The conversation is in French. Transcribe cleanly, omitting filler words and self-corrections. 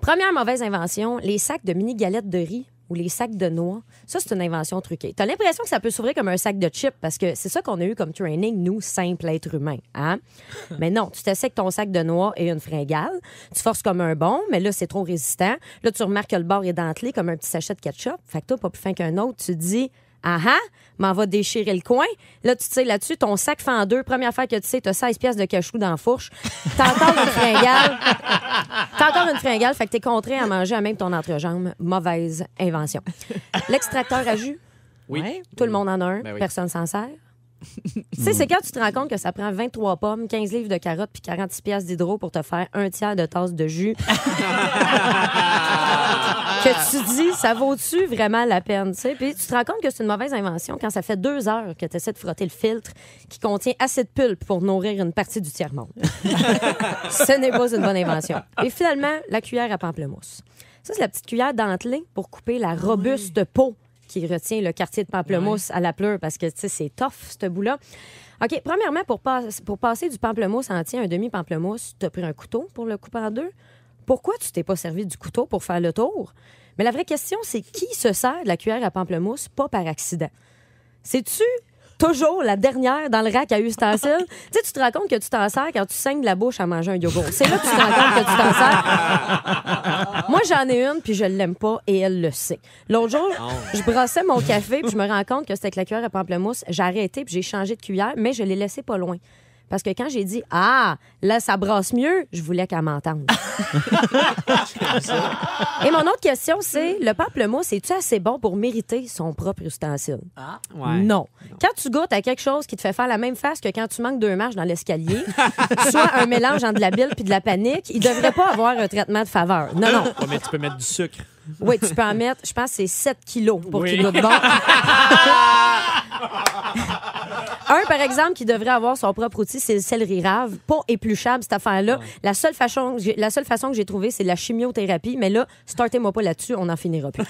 Première mauvaise invention, les sacs de mini-galettes de riz ou les sacs de noix. Ça, c'est une invention truquée. T'as l'impression que ça peut s'ouvrir comme un sac de chips parce que c'est ça qu'on a eu comme training, nous, simples êtres humains. Hein? Mais non, tu t'essaies que ton sac de noix et une fringale. Tu forces comme un bon, mais là, c'est trop résistant. Là, tu remarques que le bord est dentelé comme un petit sachet de ketchup. Fait que toi, pas plus fin qu'un autre, tu te dis... Ah ah, m'en va déchirer le coin. Là, tu tires là-dessus, ton sac fend en deux. Première fois que tu sais, t'as 16 pièces de cachou dans la fourche. T'as encore une fringale. Fait que t'es contraint à manger à même ton entrejambe. Mauvaise invention. L'extracteur à jus. Oui. Tout le monde en a un. Ben oui. Personne s'en sert. Tu sais, c'est quand tu te rends compte que ça prend 23 pommes, 15 livres de carottes puis 46 pièces d'hydro pour te faire un tiers de tasse de jus. Que tu dis, ça vaut-tu vraiment la peine? Tu sais? Puis tu te rends compte que c'est une mauvaise invention quand ça fait 2 heures que tu essaies de frotter le filtre qui contient assez de pulpe pour nourrir une partie du tiers-monde. Ce n'est pas une bonne invention. Et finalement, la cuillère à pamplemousse. Ça, c'est la petite cuillère dentelée pour couper la robuste peau qui retient le quartier de pamplemousse à la pleure parce que, tu sais, c'est tough, ce bout-là. OK, premièrement, pour passer du pamplemousse entier à un demi-pamplemousse, tu as pris un couteau pour le couper en deux. Pourquoi tu t'es pas servi du couteau pour faire le tour? Mais la vraie question, c'est qui se sert de la cuillère à pamplemousse, pas par accident? C'est-tu toujours la dernière dans le rack à ustensiles? Tu sais, tu te rends compte que tu t'en sers quand tu saignes de la bouche à manger un yogourt. C'est là que tu te rends compte que tu t'en sers. Moi, j'en ai une, puis je l'aime pas, et elle le sait. L'autre jour, je brossais mon café, puis je me rends compte que c'était avec la cuillère à pamplemousse. J'ai arrêté, puis j'ai changé de cuillère, mais je l'ai laissé pas loin. Parce que quand j'ai dit « Ah, là, ça brasse mieux », je voulais qu'elle m'entende. Et mon autre question, c'est le pamplemousse, est-tu assez bon pour mériter son propre ustensile? Ah, Ouais. Non. Quand tu goûtes à quelque chose qui te fait faire la même face que quand tu manques 2 marches dans l'escalier, soit un mélange entre de la bile puis de la panique, il devrait pas avoir un traitement de faveur. Non, non. Ouais, mais tu peux mettre du sucre. Oui, tu peux en mettre, je pense que c'est 7 kilos pour Oui. qu'il goûte bon. Un, par exemple, qui devrait avoir son propre outil, c'est le céleri rave. Pas épluchable, cette affaire-là. Ouais. La seule façon que j'ai trouvée, c'est la chimiothérapie. Mais là, startez-moi pas là-dessus, on n'en finira plus.